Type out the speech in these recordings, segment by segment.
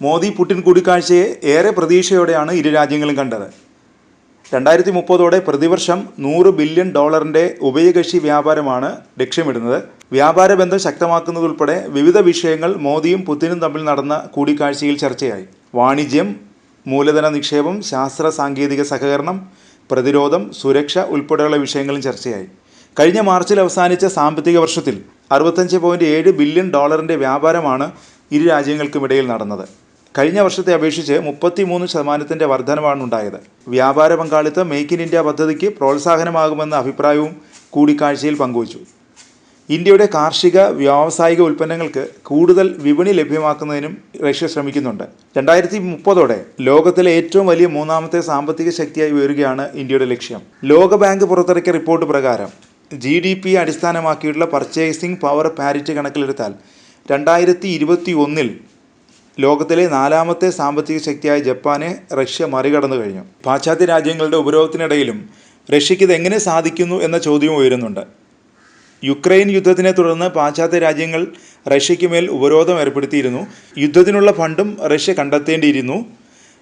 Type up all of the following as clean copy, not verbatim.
Modi Putin കൂടിക്കാഴ്ചയെ ഏറെ പ്രതീക്ഷയോടെയാണ് ഇരു രാജ്യങ്ങളും കണ്ടത്. 2030 പ്രതിവർഷം $100 ബില്യൺ ഉഭയകക്ഷി വ്യാപാരമാണ് ലക്ഷ്യമിടുന്നത്. വ്യാപാര ബന്ധം ശക്തമാക്കുന്നതുൾപ്പെടെ വിവിധ വിഷയങ്ങൾ മോദിയും പുതിനും തമ്മിൽ നടന്ന കൂടിക്കാഴ്ചയിൽ ചർച്ചയായി. വാണിജ്യം, മൂലധന നിക്ഷേപം, ശാസ്ത്ര സാങ്കേതിക സഹകരണം, പ്രതിരോധം, സുരക്ഷ ഉൾപ്പെടെയുള്ള വിഷയങ്ങളും ചർച്ചയായി. കഴിഞ്ഞ മാർച്ചിൽ അവസാനിച്ച സാമ്പത്തിക വർഷത്തിൽ $65.7 ബില്യൺ വ്യാപാരമാണ് ഇരു രാജ്യങ്ങൾക്കുമിടയിൽ നടന്നത്. കഴിഞ്ഞ വർഷത്തെ അപേക്ഷിച്ച് 33% വർധനവാണ് ഉണ്ടായത്. വ്യാപാര പങ്കാളിത്തം മേക്ക് ഇൻ ഇന്ത്യ പദ്ധതിക്ക് പ്രോത്സാഹനമാകുമെന്ന അഭിപ്രായവും കൂടിക്കാഴ്ചയിൽ പങ്കുവച്ചു. ഇന്ത്യയുടെ കാർഷിക വ്യാവസായിക ഉൽപ്പന്നങ്ങൾക്ക് കൂടുതൽ വിപണി ലഭ്യമാക്കുന്നതിനും റഷ്യ ശ്രമിക്കുന്നുണ്ട്. 2030 ലോകത്തിലെ ഏറ്റവും വലിയ മൂന്നാമത്തെ സാമ്പത്തിക ശക്തിയായി ഉയരുകയാണ് ഇന്ത്യയുടെ ലക്ഷ്യം. ലോകബാങ്ക് പുറത്തിറക്കിയ റിപ്പോർട്ട് പ്രകാരം GDP അടിസ്ഥാനമാക്കിയിട്ടുള്ള പർച്ചേസിംഗ് പവർ പാരിറ്റി കണക്കിലെടുത്താൽ 2021 ലോകത്തിലെ 4ാമത്തെ സാമ്പത്തിക ശക്തിയായ ജപ്പാനെ റഷ്യ മറികടന്നു കഴിഞ്ഞു. പാശ്ചാത്യ രാജ്യങ്ങളുടെ ഉപരോധത്തിനിടയിലും റഷ്യയ്ക്ക് ഇതെങ്ങനെ സാധിക്കുന്നു എന്ന ചോദ്യവും ഉയരുന്നുണ്ട്. യുക്രൈൻ യുദ്ധത്തിനെ തുടർന്ന് പാശ്ചാത്യ രാജ്യങ്ങൾ റഷ്യയ്ക്ക് മേൽ ഉപരോധം ഏർപ്പെടുത്തിയിരുന്നു. യുദ്ധത്തിനുള്ള ഫണ്ടും റഷ്യ കണ്ടെത്തേണ്ടിയിരുന്നു.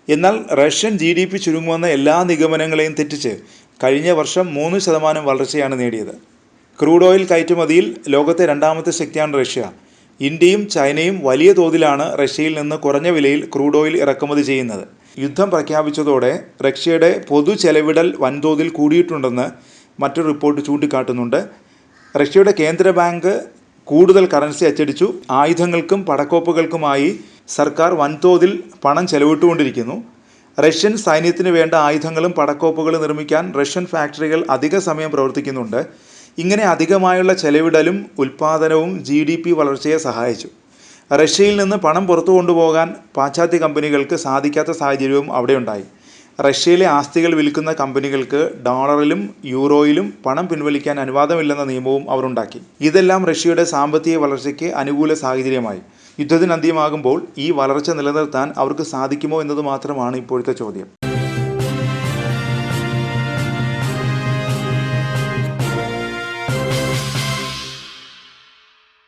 എന്നാൽ റഷ്യൻ GDP ചുരുങ്ങുമെന്ന എല്ലാ നിഗമനങ്ങളെയും തെറ്റിച്ച് കഴിഞ്ഞ വർഷം 3% വളർച്ചയാണ് നേടിയത്. ക്രൂഡ് ഓയിൽ കയറ്റുമതിയിൽ ലോകത്തെ 2ാമത്തെ ശക്തിയാണ് റഷ്യ. ഇന്ത്യയും ചൈനയും വലിയ തോതിലാണ് റഷ്യയിൽ നിന്ന് കുറഞ്ഞ വിലയിൽ ക്രൂഡ് ഓയിൽ ഇറക്കുമതി ചെയ്യുന്നത്. യുദ്ധം പ്രഖ്യാപിച്ചതോടെ റഷ്യയുടെ പൊതു ചെലവിടൽ വൻതോതിൽ കൂടിയിട്ടുണ്ടെന്ന് മറ്റൊരു റിപ്പോർട്ട് ചൂണ്ടിക്കാട്ടുന്നുണ്ട്. റഷ്യയുടെ കേന്ദ്ര ബാങ്ക് കൂടുതൽ കറൻസി അച്ചടിച്ചു. ആയുധങ്ങൾക്കും പടക്കോപ്പുകൾക്കുമായി സർക്കാർ വൻതോതിൽ പണം ചെലവിട്ടുകൊണ്ടിരിക്കുന്നു. റഷ്യൻ സൈന്യത്തിന് വേണ്ട ആയുധങ്ങളും പടക്കോപ്പുകളും നിർമ്മിക്കാൻ റഷ്യൻ ഫാക്ടറികൾ അധിക സമയം പ്രവർത്തിക്കുന്നുണ്ട്. ഇങ്ങനെ അധികമായുള്ള ചെലവിടലും ഉൽപ്പാദനവും GDP വളർച്ചയെ സഹായിച്ചു. റഷ്യയിൽ നിന്ന് പണം പുറത്തു കൊണ്ടുപോകാൻ പാശ്ചാത്യ കമ്പനികൾക്ക് സാധിക്കാത്ത സാഹചര്യവും അവിടെയുണ്ടായി. റഷ്യയിലെ ആസ്തികൾ വിൽക്കുന്ന കമ്പനികൾക്ക് ഡോളറിലും യൂറോയിലും പണം പിൻവലിക്കാൻ അനുവാദമില്ലെന്ന നിയമവും അവർ ഉണ്ടാക്കി. ഇതെല്ലാം റഷ്യയുടെ സാമ്പത്തിക വളർച്ചയ്ക്ക് അനുകൂല സാഹചര്യമായി. യുദ്ധത്തിന് അന്ത്യമാകുമ്പോൾ ഈ വളർച്ച നിലനിർത്താൻ അവർക്ക് സാധിക്കുമോ എന്നത് മാത്രമാണ് ഇപ്പോഴത്തെ ചോദ്യം.